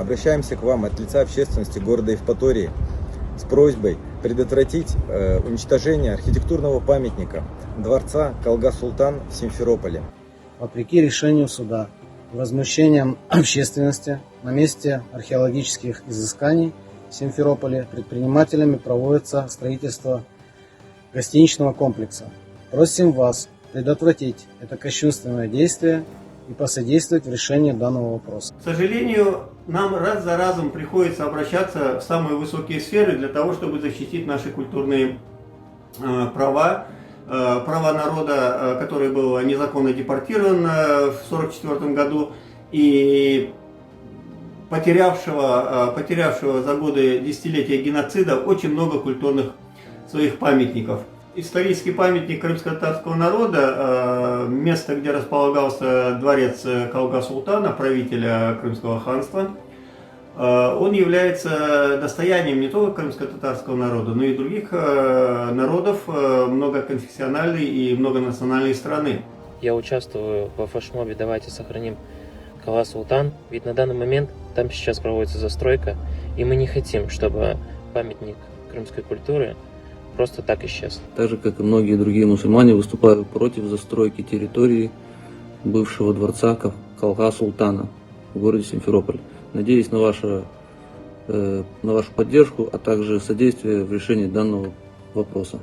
обращаемся к вам от лица общественности города Евпатории с просьбой предотвратить уничтожение архитектурного памятника дворца Калга-Султан в Симферополе. Вопреки решению суда и возмущениям общественности на месте археологических изысканий в Симферополе предпринимателями проводится строительство гостиничного комплекса. Просим вас предотвратить это кощунственное действие и посодействовать в решении данного вопроса. К сожалению, нам раз за разом приходится обращаться в самые высокие сферы для того, чтобы защитить наши культурные права, права народа, который был незаконно депортирован в 1944 году и потерявшего за годы десятилетия геноцида очень много культурных своих памятников. Исторический памятник крымско-татарского народа, место, где располагался дворец Калга-Султана, правителя Крымского ханства, он является достоянием не только крымско-татарского народа, но и других народов многоконфессиональной и многонациональной страны. Я участвую во флешмобе «Давайте сохраним Калга-Султан», ведь на данный момент там сейчас проводится застройка, и мы не хотим, чтобы памятник крымской культуры просто так исчез. Так же, как и многие другие мусульмане, выступаю против застройки территории бывшего дворца Калга-Султана в городе Симферополь. Надеюсь на вашу поддержку, а также содействие в решении данного вопроса.